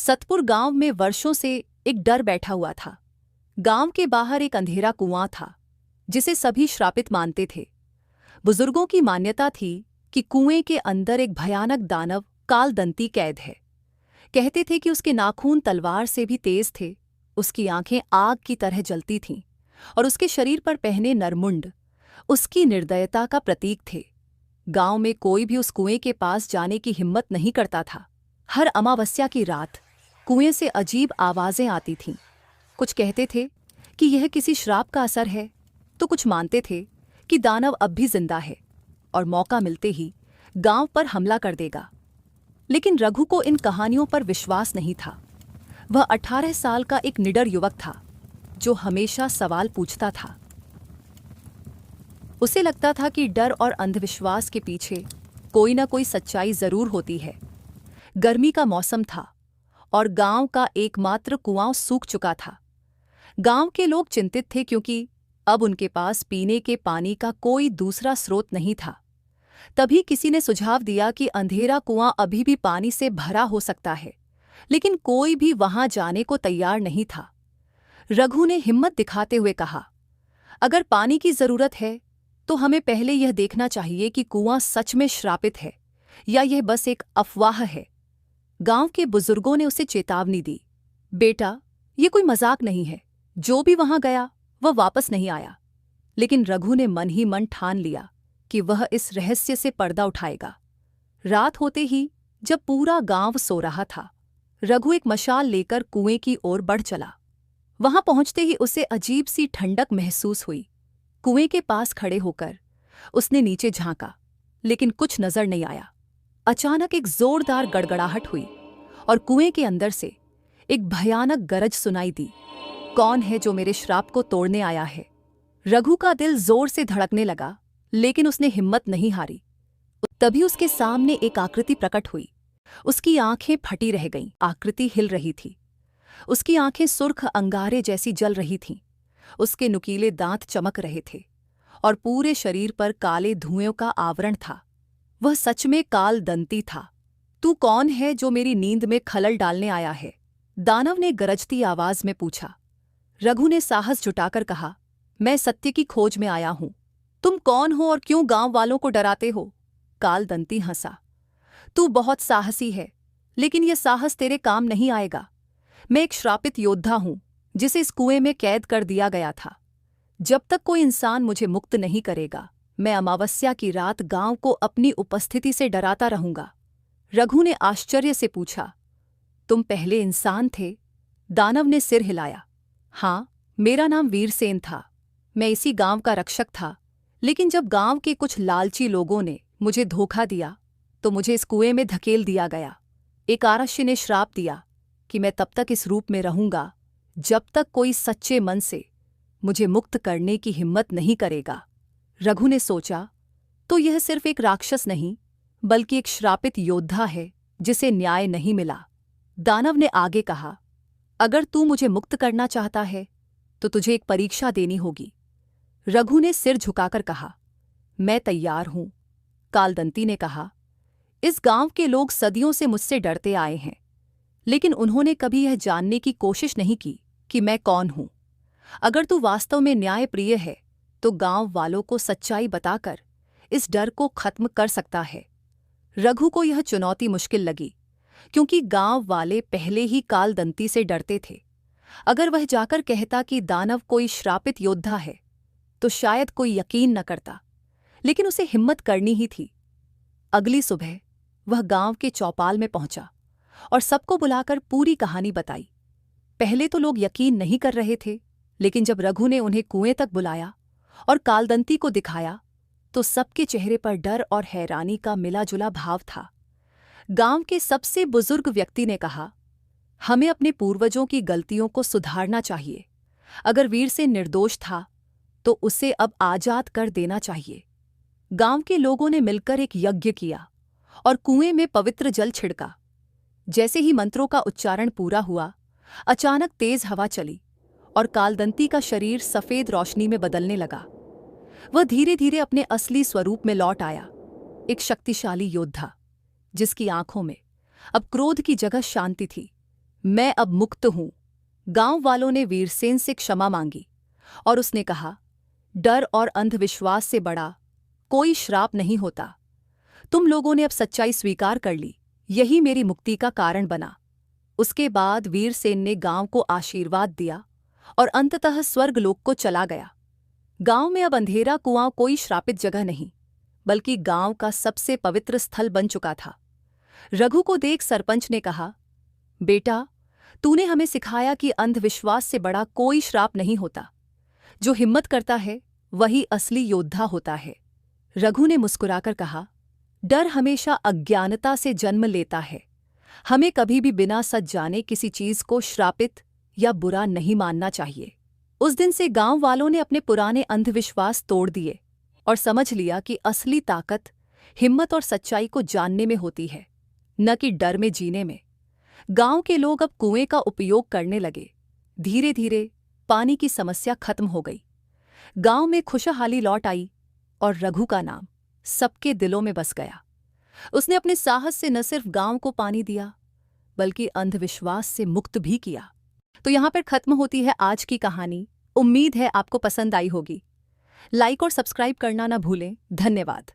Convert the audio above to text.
सतपुर गांव में वर्षों से एक डर बैठा हुआ था। गांव के बाहर एक अंधेरा कुआं था जिसे सभी श्रापित मानते थे। बुजुर्गों की मान्यता थी कि कुएं के अंदर एक भयानक दानव कालदंती कैद है। कहते थे कि उसके नाखून तलवार से भी तेज थे, उसकी आंखें आग की तरह जलती थीं और उसके शरीर पर पहने नरमुंड उसकी निर्दयता का प्रतीक थे। गांव में कोई भी उस कुएं के पास जाने की हिम्मत नहीं करता था। हर अमावस्या की रात कुएं से अजीब आवाजें आती थीं। कुछ कहते थे कि यह किसी श्राप का असर है, तो कुछ मानते थे कि दानव अब भी जिंदा है और मौका मिलते ही गांव पर हमला कर देगा। लेकिन रघु को इन कहानियों पर विश्वास नहीं था। वह 18 साल का एक निडर युवक था जो हमेशा सवाल पूछता था। उसे लगता था कि डर और अंधविश्वास के पीछे कोई ना कोई सच्चाई जरूर होती है। गर्मी का मौसम था और गांव का एकमात्र कुआं सूख चुका था। गांव के लोग चिंतित थे क्योंकि अब उनके पास पीने के पानी का कोई दूसरा स्रोत नहीं था। तभी किसी ने सुझाव दिया कि अंधेरा कुआं अभी भी पानी से भरा हो सकता है, लेकिन कोई भी वहां जाने को तैयार नहीं था। रघु ने हिम्मत दिखाते हुए कहा, अगर पानी की जरूरत है तो हमें पहले यह देखना चाहिए कि कुआं सच में श्रापित है या यह बस एक अफवाह है। गांव के बुजुर्गों ने उसे चेतावनी दी, बेटा, ये कोई मजाक नहीं है। जो भी वहां गया वह वापस नहीं आया। लेकिन रघु ने मन ही मन ठान लिया कि वह इस रहस्य से पर्दा उठाएगा। रात होते ही जब पूरा गांव सो रहा था, रघु एक मशाल लेकर कुएं की ओर बढ़ चला। वहां पहुंचते ही उसे अजीब सी ठंडक महसूस हुई। कुएं के पास खड़े होकर उसने नीचे झांका, लेकिन कुछ नजर नहीं आया। अचानक एक जोरदार गड़गड़ाहट हुई और कुएं के अंदर से एक भयानक गरज सुनाई दी। कौन है जो मेरे श्राप को तोड़ने आया है? रघु का दिल जोर से धड़कने लगा, लेकिन उसने हिम्मत नहीं हारी। तभी उसके सामने एक आकृति प्रकट हुई। उसकी आंखें फटी रह गईं। आकृति हिल रही थी। उसकी आंखें सुर्ख अंगारे जैसी जल रही थीं। उसके नुकीले दांत चमक रहे थे और पूरे शरीर पर काले धुएं का आवरण था। वह सच में कालदंती था। तू कौन है जो मेरी नींद में खलल डालने आया है? दानव ने गरजती आवाज में पूछा। रघु ने साहस जुटाकर कहा, मैं सत्य की खोज में आया हूं। तुम कौन हो और क्यों गांव वालों को डराते हो? कालदंती हंसा। तू बहुत साहसी है, लेकिन यह साहस तेरे काम नहीं आएगा। मैं एक श्रापित योद्धा हूं जिसे इस कुएं में कैद कर दिया गया था। जब तक कोई इंसान मुझे मुक्त नहीं करेगा, मैं अमावस्या की रात गांव को अपनी उपस्थिति से डराता रहूंगा। रघु ने आश्चर्य से पूछा, तुम पहले इंसान थे? दानव ने सिर हिलाया। हाँ, मेरा नाम वीरसेन था। मैं इसी गांव का रक्षक था, लेकिन जब गांव के कुछ लालची लोगों ने मुझे धोखा दिया तो मुझे इस कुएं में धकेल दिया गया। एक आरक्षी ने श्राप दिया कि मैं तब तक इस रूप में रहूंगा जब तक कोई सच्चे मन से मुझे मुक्त करने की हिम्मत नहीं करेगा। रघु ने सोचा, तो यह सिर्फ एक राक्षस नहीं बल्कि एक श्रापित योद्धा है जिसे न्याय नहीं मिला। दानव ने आगे कहा, अगर तू मुझे मुक्त करना चाहता है तो तुझे एक परीक्षा देनी होगी। रघु ने सिर झुकाकर कहा, मैं तैयार हूं। कालदंती ने कहा, इस गांव के लोग सदियों से मुझसे डरते आए हैं, लेकिन उन्होंने कभी यह जानने की कोशिश नहीं की कि मैं कौन हूं। अगर तू वास्तव में न्यायप्रिय है तो गांव वालों को सच्चाई बताकर इस डर को खत्म कर सकता है। रघु को यह चुनौती मुश्किल लगी, क्योंकि गांव वाले पहले ही कालदंती से डरते थे। अगर वह जाकर कहता कि दानव कोई श्रापित योद्धा है तो शायद कोई यकीन न करता, लेकिन उसे हिम्मत करनी ही थी। अगली सुबह वह गांव के चौपाल में पहुंचा और सबको बुलाकर पूरी कहानी बताई। पहले तो लोग यकीन नहीं कर रहे थे, लेकिन जब रघु ने उन्हें कुएं तक बुलाया और कालदंती को दिखाया तो सबके चेहरे पर डर और हैरानी का मिला-जुला भाव था। गांव के सबसे बुजुर्ग व्यक्ति ने कहा, हमें अपने पूर्वजों की गलतियों को सुधारना चाहिए। अगर वीरसेन निर्दोष था तो उसे अब आजाद कर देना चाहिए। गांव के लोगों ने मिलकर एक यज्ञ किया और कुएं में पवित्र जल छिड़का। जैसे ही मंत्रों का उच्चारण पूरा हुआ, अचानक तेज हवा चली और कालदंती का शरीर सफेद रोशनी में बदलने लगा। वह धीरे धीरे अपने असली स्वरूप में लौट आया, एक शक्तिशाली योद्धा जिसकी आंखों में अब क्रोध की जगह शांति थी। मैं अब मुक्त हूं। गांव वालों ने वीरसेन से क्षमा मांगी और उसने कहा, डर और अंधविश्वास से बड़ा कोई श्राप नहीं होता। तुम लोगों ने अब सच्चाई स्वीकार कर ली, यही मेरी मुक्ति का कारण बना। उसके बाद वीरसेन ने गांव को आशीर्वाद दिया और अंततः स्वर्गलोक को चला गया। गांव में अब अंधेरा कुआं कोई श्रापित जगह नहीं, बल्कि गांव का सबसे पवित्र स्थल बन चुका था। रघु को देख सरपंच ने कहा, बेटा, तूने हमें सिखाया कि अंधविश्वास से बड़ा कोई श्राप नहीं होता। जो हिम्मत करता है वही असली योद्धा होता है। रघु ने मुस्कुराकर कहा, डर हमेशा अज्ञानता से जन्म लेता है। हमें कभी भी बिना सच जाने किसी चीज को श्रापित या बुरा नहीं मानना चाहिए। उस दिन से गांव वालों ने अपने पुराने अंधविश्वास तोड़ दिए और समझ लिया कि असली ताकत हिम्मत और सच्चाई को जानने में होती है, न कि डर में जीने में। गांव के लोग अब कुएं का उपयोग करने लगे। धीरे धीरे पानी की समस्या खत्म हो गई। गांव में खुशहाली लौट आई और रघु का नाम सबके दिलों में बस गया। उसने अपने साहस से न सिर्फ गांव को पानी दिया, बल्कि अंधविश्वास से मुक्त भी किया। तो यहाँ पर खत्म होती है आज की कहानी। उम्मीद है आपको पसंद आई होगी। लाइक और सब्सक्राइब करना ना भूलें। धन्यवाद।